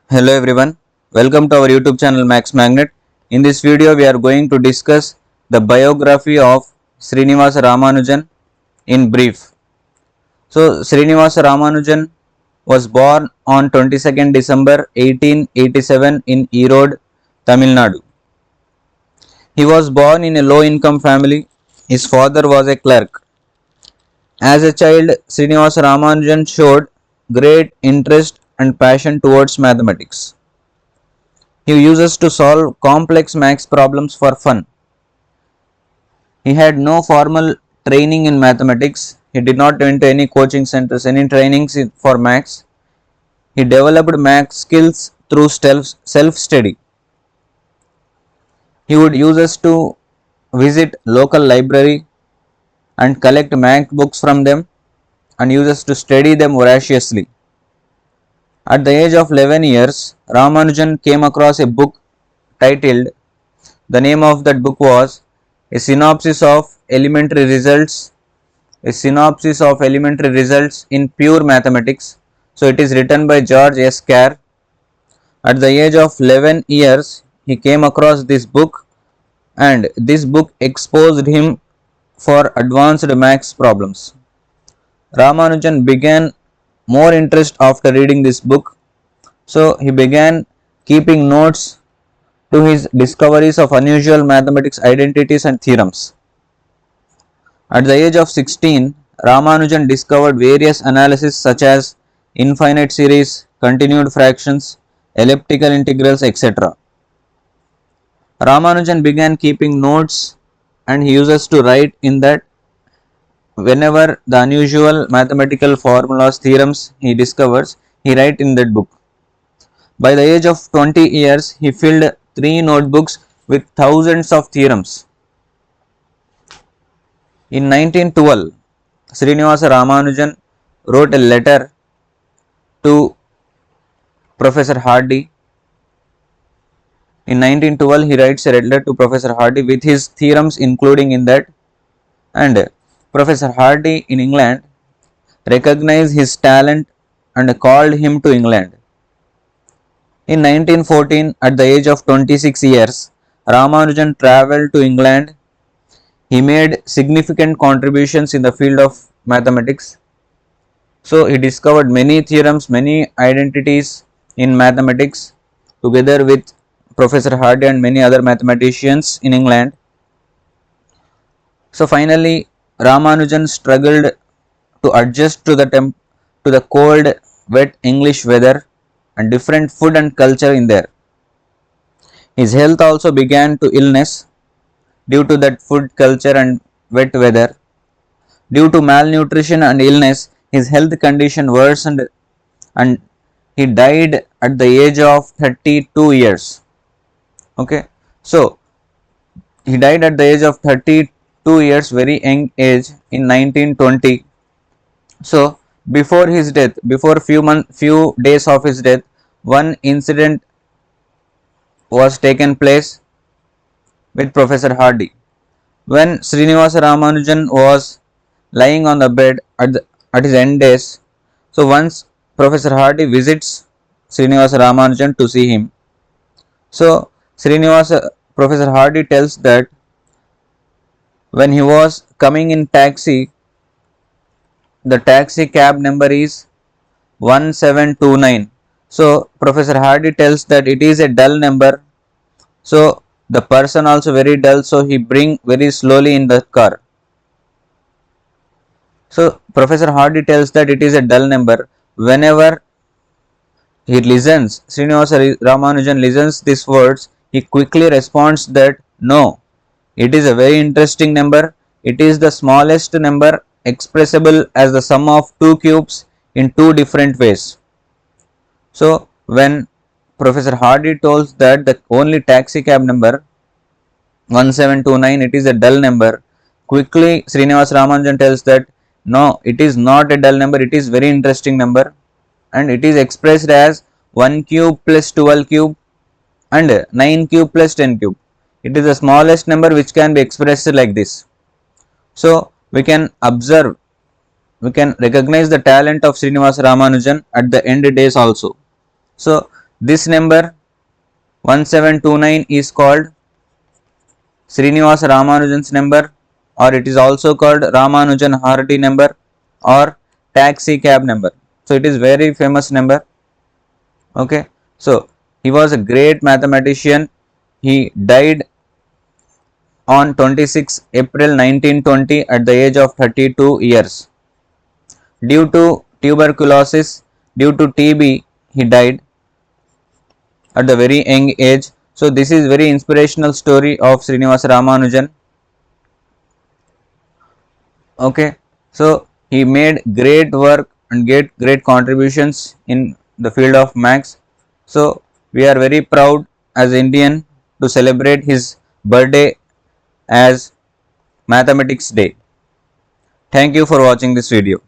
Hello everyone, welcome to our YouTube channel Max Magnet. In this video we are going to discuss the biography of Srinivasa Ramanujan in brief. So Srinivasa Ramanujan was born on 22nd December 1887 in Erode, Tamil Nadu. He was born in a low income family. His father was a clerk. As a child, Srinivasa Ramanujan showed great interest and passion towards mathematics. He uses to solve complex maths problems for fun. He had no formal training in mathematics. He did not went to any coaching centers, any trainings for maths. He developed maths skills through self study. He would use us to visit local library and collect math books from them and use us to study them voraciously. At the age of 11 years, Ramanujan came across a book titled, the name of that book was a synopsis of elementary results, in pure mathematics. So it is written by George S. Carr. At the age of 11 years, he came across this book, and this book exposed him for advanced maths problems. Ramanujan began more interest after reading this book, so he began keeping notes to his discoveries of unusual mathematics identities and theorems. At the age of 16, Ramanujan discovered various analyses such as infinite series, continued fractions, elliptical integrals, etc. Ramanujan began keeping notes, and he uses to write in that whenever the unusual mathematical formulas, theorems he discovers, he write in that book. By the age of 20 years, he filled 3 notebooks with thousands of theorems. In 1912, Srinivasa Ramanujan wrote a letter to Professor Hardy. In 1912, he writes a letter to Professor Hardy with his theorems including in that, and Professor Hardy in England recognized his talent and called him to England. In 1914, at the age of 26 years, Ramanujan travelled to England. He made significant contributions in the field of mathematics. So he discovered many theorems, many identities in mathematics together with Professor Hardy and many other mathematicians in England. So finally, Ramanujan struggled to adjust to the cold, wet English weather and different food and culture in there. His health also began to illness due to that food culture and wet weather. Due to malnutrition and illness, his health condition worsened and he died at the age of 32 years. Okay, so he died at the age of 32 years, very young age, in 1920. So before his death, before few days of his death, one incident was taken place with Professor Hardy. When Srinivasa Ramanujan was lying on the bed at his end days, so once Professor Hardy visits Srinivasa Ramanujan to see him. So Professor Hardy tells that when he was coming in taxi, the taxi cab number is 1729. So Professor Hardy tells that it is a dull number. So the person also very dull, so he bring very slowly in the car. So Professor Hardy tells that it is a dull number. Whenever he listens, Srinivasa Ramanujan listens these words, he quickly responds that no, it is a very interesting number. It is the smallest number expressible as the sum of two cubes in two different ways. So when Professor Hardy told that the only taxi cab number 1729, it is a dull number, quickly Srinivasa Ramanujan tells that no, it is not a dull number, it is very interesting number, and it is expressed as 1 cube plus 12 cube and 9 cube plus 10 cube. It is the smallest number which can be expressed like this. So we can observe, we can recognize the talent of Srinivasa Ramanujan at the end days also. So This number 1729 is called Srinivasa Ramanujan's number, or it is also called Ramanujan Hardy number or taxi cab number. So it is very famous number. Okay, so he was a great mathematician. He died on 26 April 1920 at the age of 32 years. Due to tuberculosis, due to TB, he died at the very young age. So this is very inspirational story of Srinivasa Ramanujan. Okay, so he made great work and get great contributions in the field of maths. So we are very proud as Indian to celebrate his birthday as Mathematics Day. Thank you for watching this video.